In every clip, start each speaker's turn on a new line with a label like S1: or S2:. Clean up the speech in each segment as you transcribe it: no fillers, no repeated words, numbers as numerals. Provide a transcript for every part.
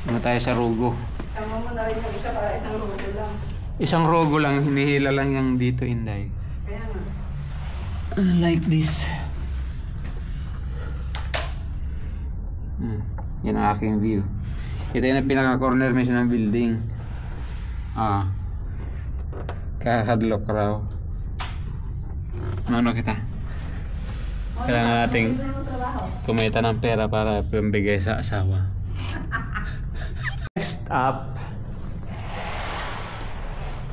S1: Ano tayo sa Rogo?
S2: Sama mo na rin yung isa para isang Rogo lang.
S1: Isang Rogo lang, hinihila lang yung dito, Inday.
S2: Kaya nga.
S1: Like this. Yan ang aking view. Ito yung pinaka-corner mismo ng building. Kahadlock raw. Ano kita? Kailangan nating kumita ng pera para pambigay sa asawa. Next up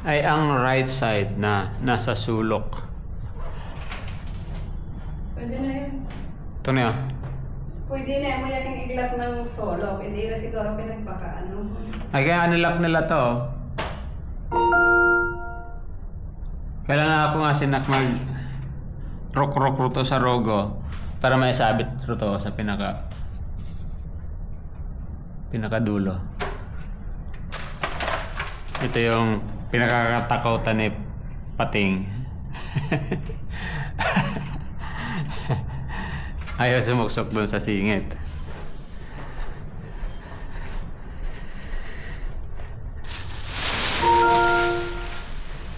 S1: ay ang right side na nasa sulok.
S2: Pwede na yun.
S1: Ito na yun.
S2: Pwede na mo yaking iglat ng solo. Hindi na siguro pinagpakaano.
S1: Ay kaya nilak nila to. Kailangan ako nga sinak mag rock to sa Rogo para may sabit to sa pinakadulo. Ito yung pinakakatakautan ni Pating. Ayaw sumuksok dun sa singit.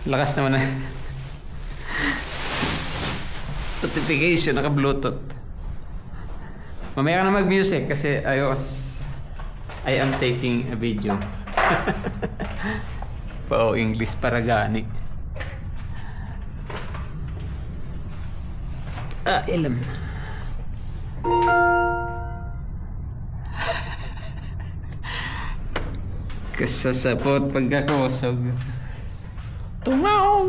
S1: Lakas naman na. Notification, naka-bluetooth. Mamaya ka na mag-music kasi I am taking a video. Pao English para gani. Ilam. Kasasapot pagkakosog. Tungaw!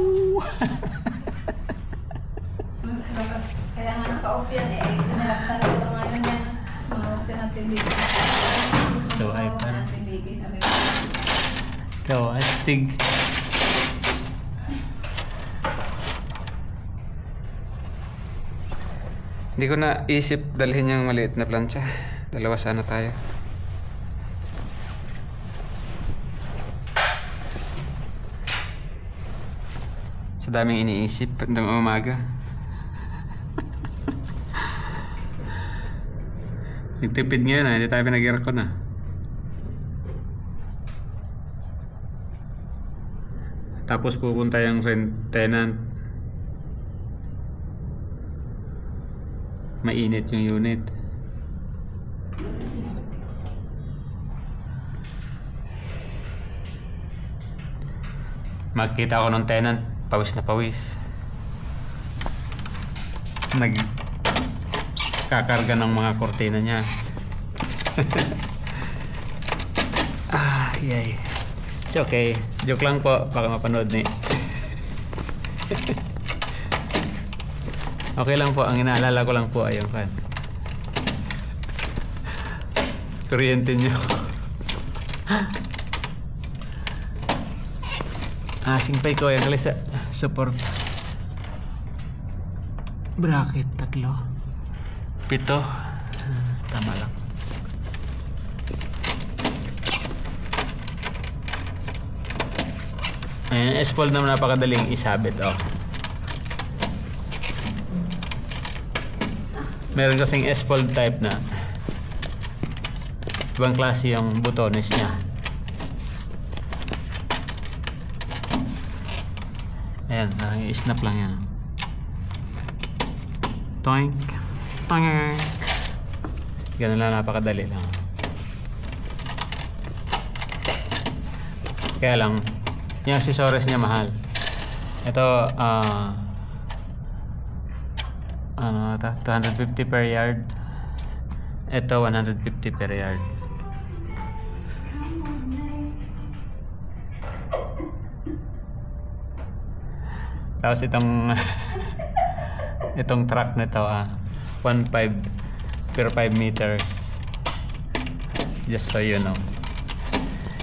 S2: Kaya nga naka-off yan eh. Nilaksan ko pa ngayon yan. Mga natin dito.
S1: So, ay pa. Ikaw, astig. Hindi ko na isip dalhin yung maliit na plancha. Dalawa sana tayo. Sa daming iniisip ng umaga. Nagtipid ngayon hindi tayo pinag-aircon na. Tapos pupunta yung tenant. Mainit yung unit. Makita ko ng tenant, pawis na pawis. Nagkakarga ng mga kortina niya. Yay. It's okay. Joke lang po, baka mapanood ni. Okay lang po, ang inaalala ko lang po ay yung fan. Kuryente nyo. Singpay ko yung kalisa. Support. Bracket, 3. 7. Tama lang. Ayan, S-fold naman napakadaling isabit. Meron kasing S-fold type na ibang klase yung butones niya. Ayan, i-snap lang yan. Toink. Toink. Ganun lang, napakadali lang. Kaya lang yung accessories niya mahal. Ito 250 per yard. Ito 150 per yard. Tapos itong truck nito 1.5 per 5 meters. Just so you know.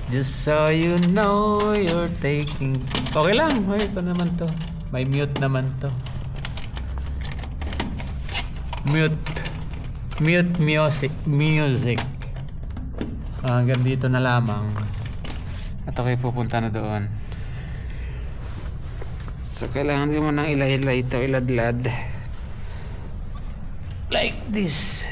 S1: Just so you know you're taking. Okay lang. Ay, ito naman to. May mute naman to. Mute music. Hanggang dito na lamang. At okay, pupunta na doon. So kailangan ko munang ilay-ilay ito, iladlad. Like this.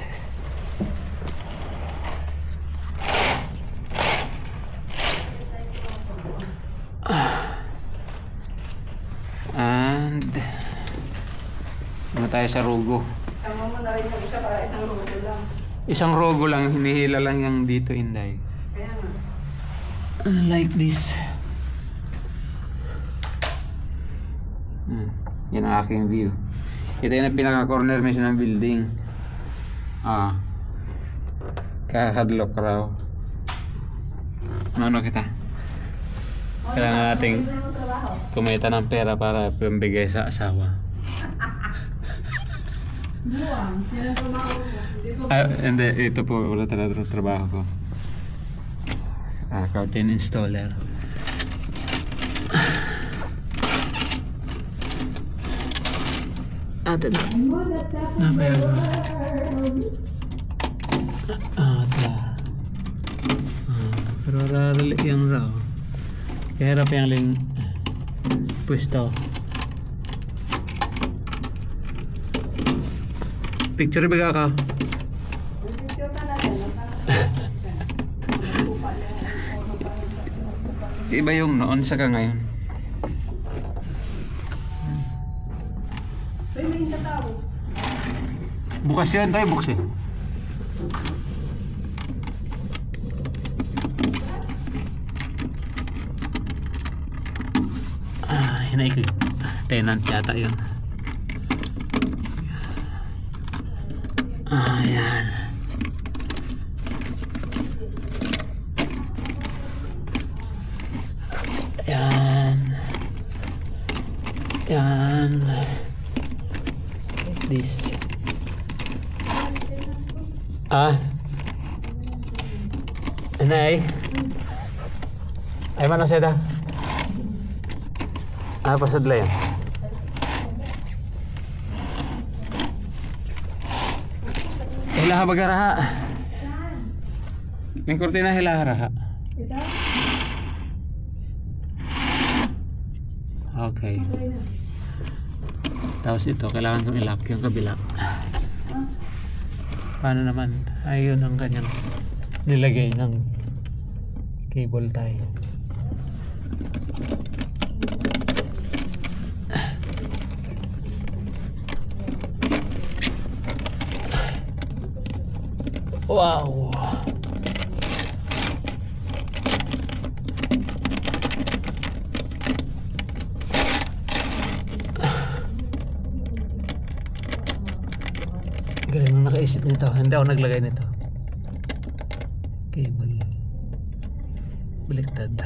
S1: tayo sa Rogo.
S2: Sama mo na rin yung isa para isang rulo lang.
S1: Isang Rogo lang, hinihila lang yung dito, Inday.
S2: Kaya nga.
S1: Like this. Yan ang aking view. Ito yung pinaka-corner mismo ng building. Kahadlock raw. Ano kita? Kailangan nating kumita ng pera para pambigay sa asawa.
S2: Buwang. Yan ang trabaho ko.
S1: Hindi. Ito po. Wala talaga trabaho ko. Curtain installer. Ito na. Nabayag mo. Ito. Pero rarali yung raw. Kahirap yung ling pwesto. Picture ba ka? Iba yung noon sa ka ngayon.
S2: Uy, may tao.
S1: Bukas yan tayo, bukas eh. Hinay ko. Tenant yata yun. Ayan. Ayan. Ayan. Like this. Nay. Ay man lang seda. Pasadla yan. Hilaha bagaraha. May kurtina hilaha raha. Okay. Tapos ito, kailangan kong ilak yung kabila. Paano naman? Ayun ang kanyang nilagay ng cable tie. Wow. Galing nung nakaisip nito. Hindi ako naglagay nito. Cable. Baliktad.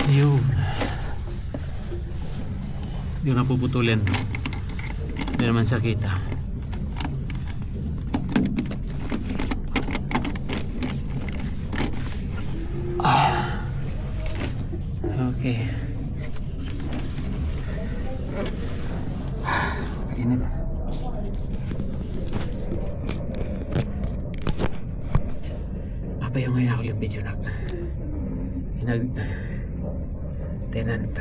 S1: Yun. Hindi ko napuputulin. Hindi naman sakita. Okay. Init. Apa yung ngayon ako yung video na tenant.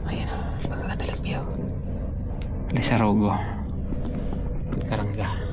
S1: Ayan o, pagkakadalag biyaw. Lisarogo Karangga.